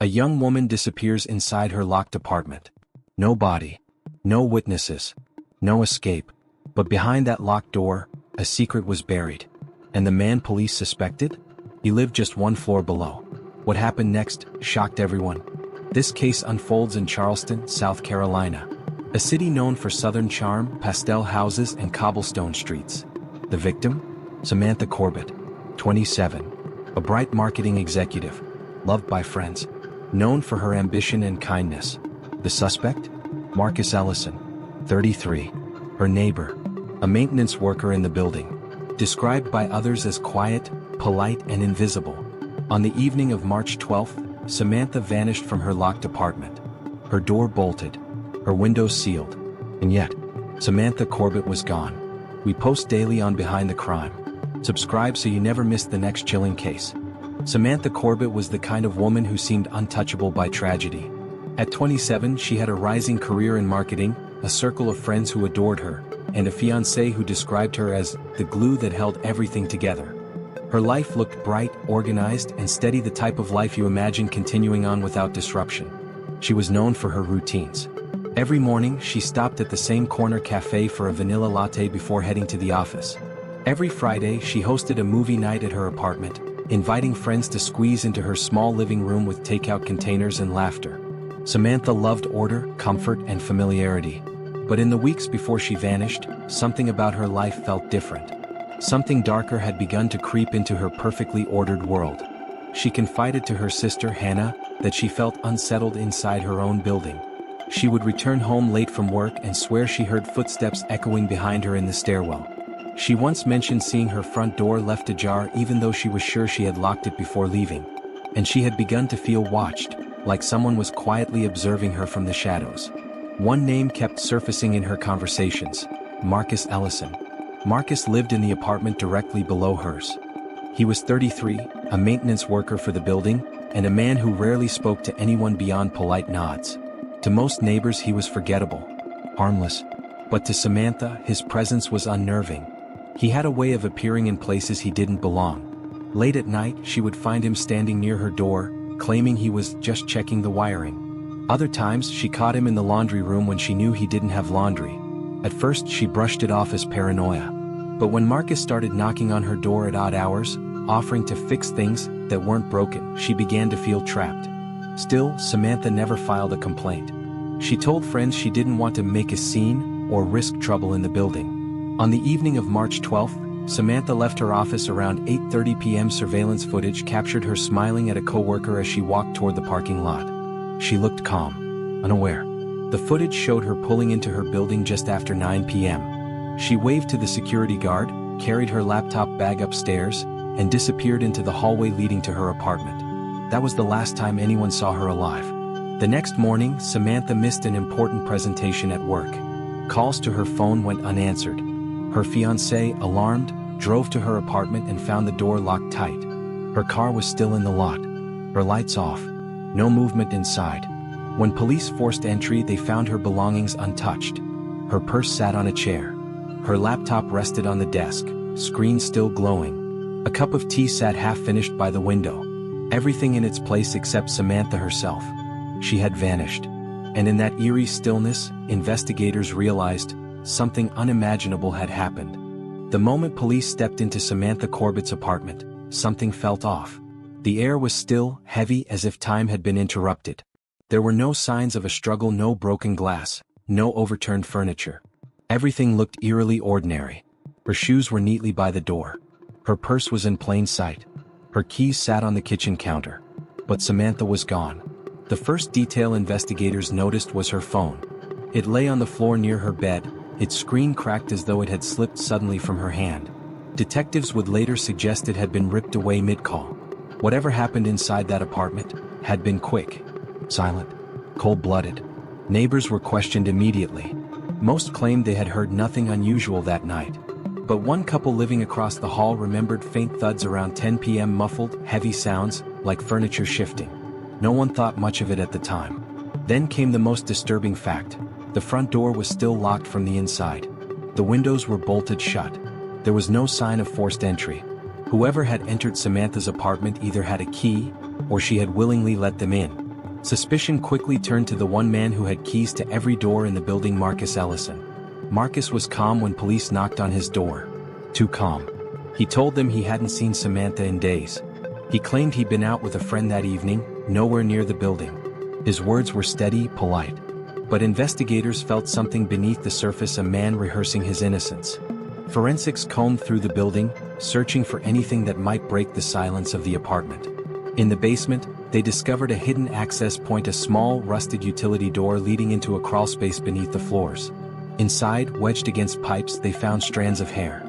A young woman disappears inside her locked apartment. No body. No witnesses. No escape. But behind that locked door, a secret was buried. And the man police suspected? He lived just one floor below. What happened next shocked everyone. This case unfolds in Charleston, South Carolina, a city known for Southern charm, pastel houses, and cobblestone streets. The victim? Samantha Corbett, 27, a bright marketing executive, loved by friends, known for her ambition and kindness. The suspect? Marcus Ellison, 33, her neighbor, a maintenance worker in the building, described by others as quiet, polite, and invisible. On the evening of March 12th, Samantha vanished from her locked apartment. Her door bolted, her windows sealed, and yet, Samantha Corbett was gone. We post daily on Behind the Crime. Subscribe so you never miss the next chilling case. Samantha Corbett was the kind of woman who seemed untouchable by tragedy. At 27, she had a rising career in marketing, a circle of friends who adored her, and a fiancé who described her as the glue that held everything together. Her life looked bright, organized, and steady, the type of life you imagine continuing on without disruption. She was known for her routines. Every morning, she stopped at the same corner cafe for a vanilla latte before heading to the office. Every Friday, she hosted a movie night at her apartment, inviting friends to squeeze into her small living room with takeout containers and laughter. Samantha loved order, comfort, and familiarity. But in the weeks before she vanished, something about her life felt different. Something darker had begun to creep into her perfectly ordered world. She confided to her sister Hannah that she felt unsettled inside her own building. She would return home late from work and swear she heard footsteps echoing behind her in the stairwell. She once mentioned seeing her front door left ajar even though she was sure she had locked it before leaving. And she had begun to feel watched, like someone was quietly observing her from the shadows. One name kept surfacing in her conversations: Marcus Ellison. Marcus lived in the apartment directly below hers. He was 33, a maintenance worker for the building, and a man who rarely spoke to anyone beyond polite nods. To most neighbors he was forgettable, harmless. But to Samantha, his presence was unnerving. He had a way of appearing in places he didn't belong. Late at night, she would find him standing near her door, claiming he was just checking the wiring. Other times, she caught him in the laundry room when she knew he didn't have laundry. At first, she brushed it off as paranoia. But when Marcus started knocking on her door at odd hours, offering to fix things that weren't broken, she began to feel trapped. Still, Samantha never filed a complaint. She told friends she didn't want to make a scene or risk trouble in the building. On the evening of March 12th, Samantha left her office around 8:30 p.m. Surveillance footage captured her smiling at a coworker as she walked toward the parking lot. She looked calm, unaware. The footage showed her pulling into her building just after 9 p.m. She waved to the security guard, carried her laptop bag upstairs, and disappeared into the hallway leading to her apartment. That was the last time anyone saw her alive. The next morning, Samantha missed an important presentation at work. Calls to her phone went unanswered. Her fiancé, alarmed, drove to her apartment and found the door locked tight. Her car was still in the lot, her lights off, no movement inside. When police forced entry, they found her belongings untouched. Her purse sat on a chair. Her laptop rested on the desk, screen still glowing. A cup of tea sat half-finished by the window. Everything in its place except Samantha herself. She had vanished. And in that eerie stillness, investigators realized something unimaginable had happened. The moment police stepped into Samantha Corbett's apartment, something felt off. The air was still, heavy, as if time had been interrupted. There were no signs of a struggle, no broken glass, no overturned furniture. Everything looked eerily ordinary. Her shoes were neatly by the door. Her purse was in plain sight. Her keys sat on the kitchen counter. But Samantha was gone. The first detail investigators noticed was her phone. It lay on the floor near her bed, its screen cracked as though it had slipped suddenly from her hand. Detectives would later suggest it had been ripped away mid-call. Whatever happened inside that apartment had been quick, silent, cold-blooded. Neighbors were questioned immediately. Most claimed they had heard nothing unusual that night. But one couple living across the hall remembered faint thuds around 10 p.m., muffled, heavy sounds, like furniture shifting. No one thought much of it at the time. Then came the most disturbing fact. The front door was still locked from the inside. The windows were bolted shut. There was no sign of forced entry. Whoever had entered Samantha's apartment either had a key, or she had willingly let them in. Suspicion quickly turned to the one man who had keys to every door in the building, Marcus Ellison. Marcus was calm when police knocked on his door. Too calm. He told them he hadn't seen Samantha in days. He claimed he'd been out with a friend that evening, nowhere near the building. His words were steady, polite. But investigators felt something beneath the surface, a man rehearsing his innocence. Forensics combed through the building, searching for anything that might break the silence of the apartment. In the basement, they discovered a hidden access point, a small, rusted utility door leading into a crawlspace beneath the floors. Inside, wedged against pipes, they found strands of hair.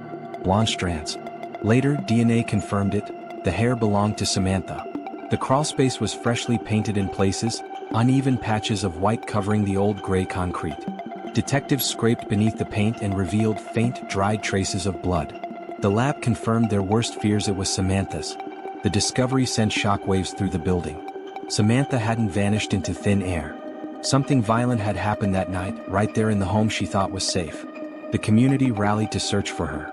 Blonde strands. Later, DNA confirmed it. The hair belonged to Samantha. The crawlspace was freshly painted in places, uneven patches of white covering the old gray concrete. Detectives scraped beneath the paint and revealed faint, dried traces of blood. The lab confirmed their worst fears: it was Samantha's. The discovery sent shockwaves through the building. Samantha hadn't vanished into thin air. Something violent had happened that night, right there in the home she thought was safe. The community rallied to search for her.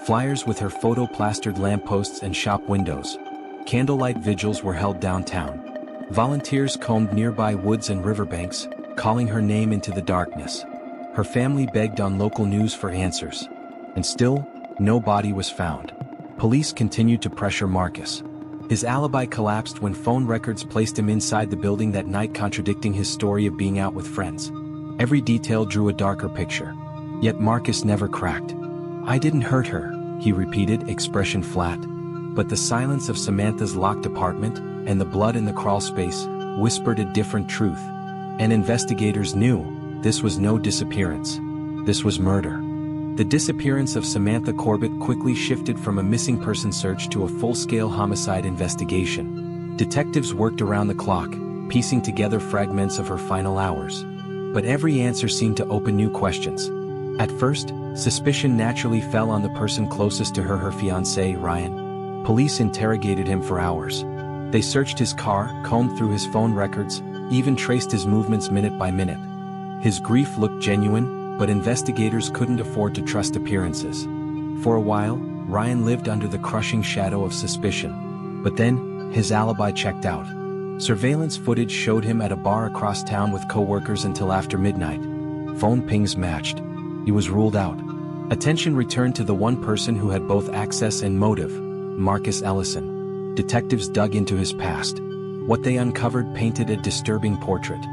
Flyers with her photo plastered lampposts and shop windows. Candlelight vigils were held downtown. Volunteers combed nearby woods and riverbanks, calling her name into the darkness. Her family begged on local news for answers. And still, no body was found. Police continued to pressure Marcus. His alibi collapsed when phone records placed him inside the building that night, contradicting his story of being out with friends. Every detail drew a darker picture. Yet Marcus never cracked. "I didn't hurt her," he repeated, expression flat. But the silence of Samantha's locked apartment, and the blood in the crawlspace, whispered a different truth. And investigators knew, this was no disappearance. This was murder. The disappearance of Samantha Corbett quickly shifted from a missing person search to a full-scale homicide investigation. Detectives worked around the clock, piecing together fragments of her final hours. But every answer seemed to open new questions. At first, suspicion naturally fell on the person closest to her, her fiancé, Ryan. Police interrogated him for hours. They searched his car, combed through his phone records, even traced his movements minute by minute. His grief looked genuine, but investigators couldn't afford to trust appearances. For a while, Ryan lived under the crushing shadow of suspicion. But then, his alibi checked out. Surveillance footage showed him at a bar across town with co-workers until after midnight. Phone pings matched. He was ruled out. Attention returned to the one person who had both access and motive, Marcus Ellison. Detectives dug into his past. What they uncovered painted a disturbing portrait.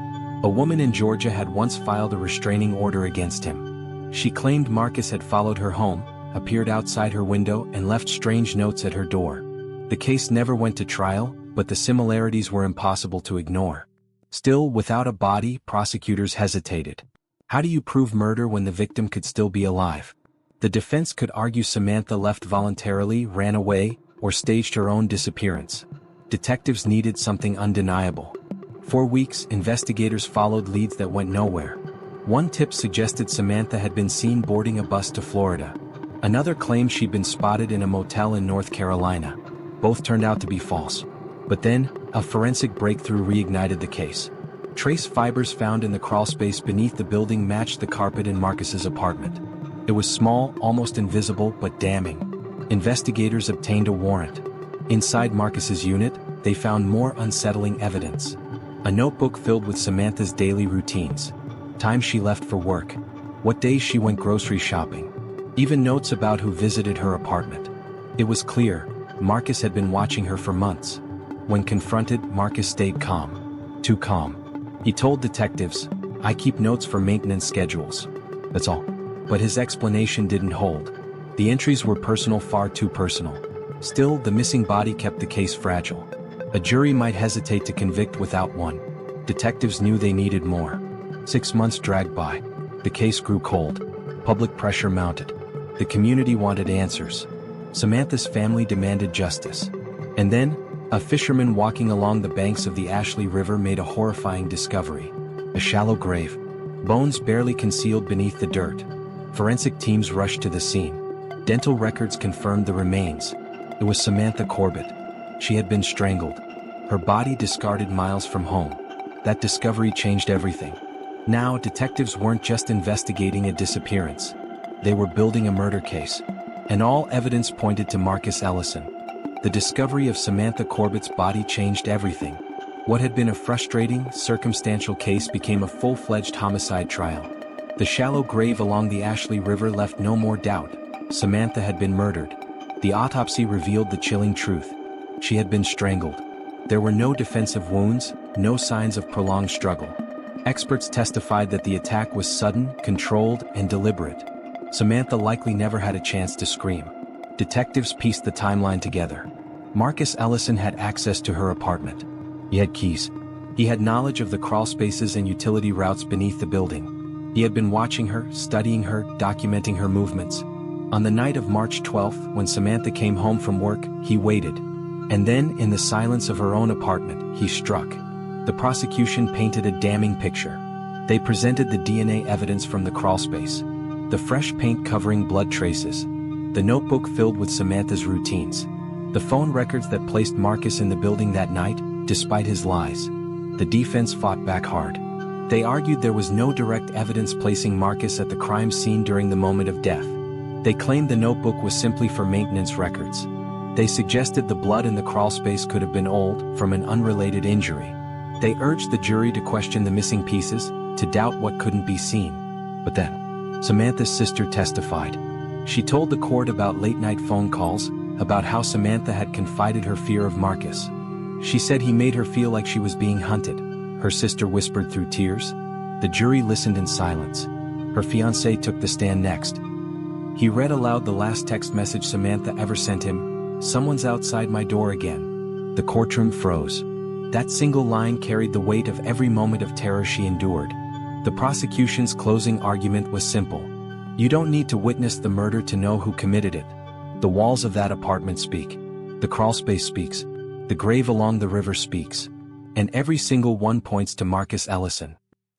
A woman in Georgia had once filed a restraining order against him. She claimed Marcus had followed her home, appeared outside her window, and left strange notes at her door. The case never went to trial, but the similarities were impossible to ignore. Still, without a body, prosecutors hesitated. How do you prove murder when the victim could still be alive? The defense could argue Samantha left voluntarily, ran away, or staged her own disappearance. Detectives needed something undeniable. For weeks, investigators followed leads that went nowhere. One tip suggested Samantha had been seen boarding a bus to Florida. Another claimed she'd been spotted in a motel in North Carolina. Both turned out to be false. But then, a forensic breakthrough reignited the case. Trace fibers found in the crawlspace beneath the building matched the carpet in Marcus's apartment. It was small, almost invisible, but damning. Investigators obtained a warrant. Inside Marcus's unit, they found more unsettling evidence. A notebook filled with Samantha's daily routines. Time she left for work. What days she went grocery shopping. Even notes about who visited her apartment. It was clear, Marcus had been watching her for months. When confronted, Marcus stayed calm. Too calm. He told detectives, "I keep notes for maintenance schedules. That's all." But his explanation didn't hold. The entries were personal, far too personal. Still, the missing body kept the case fragile. A jury might hesitate to convict without one. Detectives knew they needed more. 6 months dragged by. The case grew cold. Public pressure mounted. The community wanted answers. Samantha's family demanded justice. And then, a fisherman walking along the banks of the Ashley River made a horrifying discovery. A shallow grave. Bones barely concealed beneath the dirt. Forensic teams rushed to the scene. Dental records confirmed the remains. It was Samantha Corbett. She had been strangled. Her body discarded miles from home. That discovery changed everything. Now, detectives weren't just investigating a disappearance. They were building a murder case. And all evidence pointed to Marcus Ellison. The discovery of Samantha Corbett's body changed everything. What had been a frustrating, circumstantial case became a full-fledged homicide trial. The shallow grave along the Ashley River left no more doubt. Samantha had been murdered. The autopsy revealed the chilling truth. She had been strangled. There were no defensive wounds, no signs of prolonged struggle. Experts testified that the attack was sudden, controlled, and deliberate. Samantha likely never had a chance to scream. Detectives pieced the timeline together. Marcus Ellison had access to her apartment. He had keys. He had knowledge of the crawlspaces and utility routes beneath the building. He had been watching her, studying her, documenting her movements. On the night of March 12, when Samantha came home from work, he waited. And then, in the silence of her own apartment, he struck. The prosecution painted a damning picture. They presented the DNA evidence from the crawlspace. The fresh paint covering blood traces. The notebook filled with Samantha's routines. The phone records that placed Marcus in the building that night, despite his lies. The defense fought back hard. They argued there was no direct evidence placing Marcus at the crime scene during the moment of death. They claimed the notebook was simply for maintenance records. They suggested the blood in the crawlspace could have been old, from an unrelated injury. They urged the jury to question the missing pieces, to doubt what couldn't be seen. But then, Samantha's sister testified. She told the court about late-night phone calls, about how Samantha had confided her fear of Marcus. She said he made her feel like she was being hunted. Her sister whispered through tears. The jury listened in silence. Her fiancé took the stand next. He read aloud the last text message Samantha ever sent him. "Someone's outside my door again." The courtroom froze. That single line carried the weight of every moment of terror she endured. The prosecution's closing argument was simple. You don't need to witness the murder to know who committed it. The walls of that apartment speak. The crawlspace speaks. The grave along the river speaks. And every single one points to Marcus Ellison.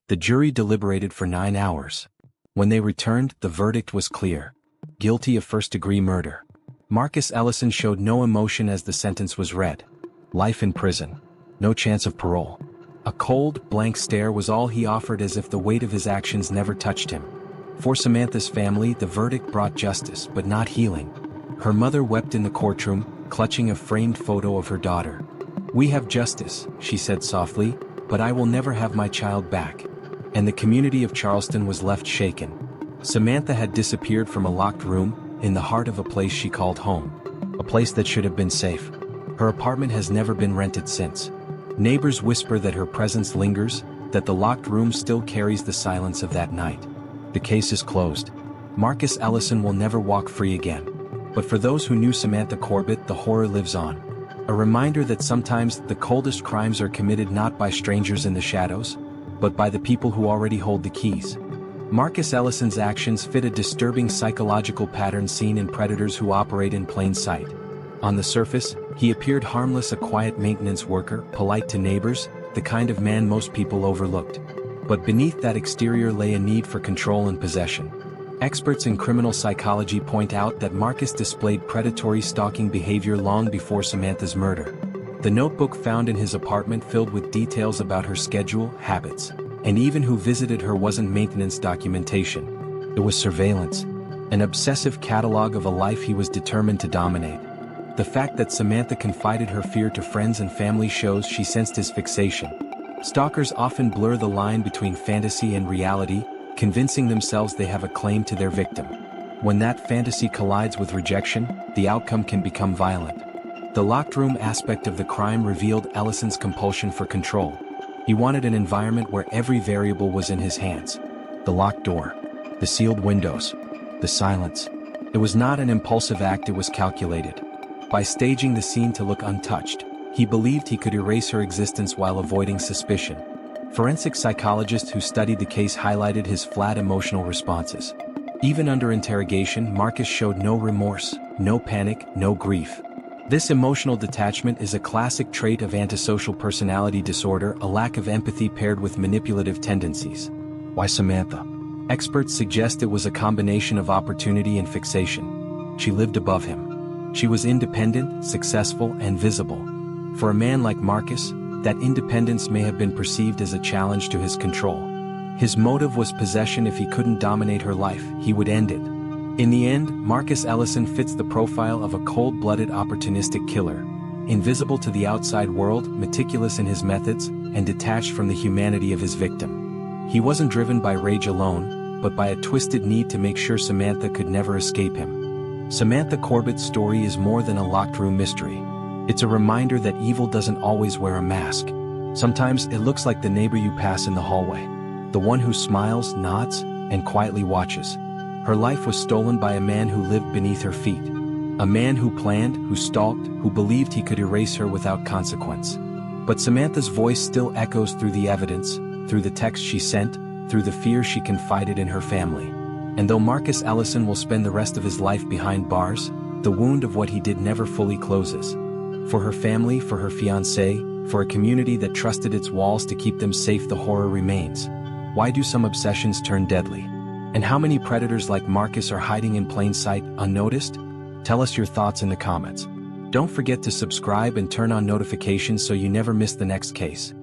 The jury deliberated for 9 hours. When they returned, the verdict was clear. Guilty of first-degree murder. Marcus Ellison showed no emotion as the sentence was read. Life in prison. No chance of parole. A cold, blank stare was all he offered, as if the weight of his actions never touched him. For Samantha's family, the verdict brought justice, but not healing. Her mother wept in the courtroom, clutching a framed photo of her daughter. "We have justice," she said softly, "but I will never have my child back." And the community of Charleston was left shaken. Samantha had disappeared from a locked room, in the heart of a place she called home. A place that should have been safe. Her apartment has never been rented since. Neighbors whisper that her presence lingers, that the locked room still carries the silence of that night. The case is closed. Marcus Ellison will never walk free again. But for those who knew Samantha Corbett, the horror lives on. A reminder that sometimes the coldest crimes are committed not by strangers in the shadows, but by the people who already hold the keys. Marcus Ellison's actions fit a disturbing psychological pattern seen in predators who operate in plain sight. On the surface, he appeared harmless, a quiet maintenance worker, polite to neighbors, the kind of man most people overlooked. But beneath that exterior lay a need for control and possession. Experts in criminal psychology point out that Marcus displayed predatory stalking behavior long before Samantha's murder. The notebook found in his apartment filled with details about her schedule, habits, and even who visited her wasn't maintenance documentation. It was surveillance, an obsessive catalog of a life he was determined to dominate. The fact that Samantha confided her fear to friends and family shows she sensed his fixation. Stalkers often blur the line between fantasy and reality, convincing themselves they have a claim to their victim. When that fantasy collides with rejection, the outcome can become violent. The locked room aspect of the crime revealed Ellison's compulsion for control. He wanted an environment where every variable was in his hands. The locked door, the sealed windows, the silence. It was not an impulsive act, it was calculated. By staging the scene to look untouched, he believed he could erase her existence while avoiding suspicion. Forensic psychologists who studied the case highlighted his flat emotional responses. Even under interrogation, Marcus showed no remorse, no panic, no grief. This emotional detachment is a classic trait of antisocial personality disorder, a lack of empathy paired with manipulative tendencies. Why Samantha? Experts suggest it was a combination of opportunity and fixation. She lived above him. She was independent, successful, and visible. For a man like Marcus, that independence may have been perceived as a challenge to his control. His motive was possession. If he couldn't dominate her life, he would end it. In the end, Marcus Ellison fits the profile of a cold-blooded, opportunistic killer. invisible to the outside world, meticulous in his methods, and detached from the humanity of his victim. He wasn't driven by rage alone, but by a twisted need to make sure Samantha could never escape him. Samantha Corbett's story is more than a locked-room mystery. It's a reminder that evil doesn't always wear a mask. Sometimes it looks like the neighbor you pass in the hallway, the one who smiles, nods, and quietly watches. Her life was stolen by a man who lived beneath her feet. A man who planned, who stalked, who believed he could erase her without consequence. But Samantha's voice still echoes through the evidence, through the texts she sent, through the fears she confided in her family. And though Marcus Ellison will spend the rest of his life behind bars, the wound of what he did never fully closes. For her family, for her fiancé, for a community that trusted its walls to keep them safe, the horror remains. Why do some obsessions turn deadly? And how many predators like Marcus are hiding in plain sight, unnoticed? Tell us your thoughts in the comments. Don't forget to subscribe and turn on notifications so you never miss the next case.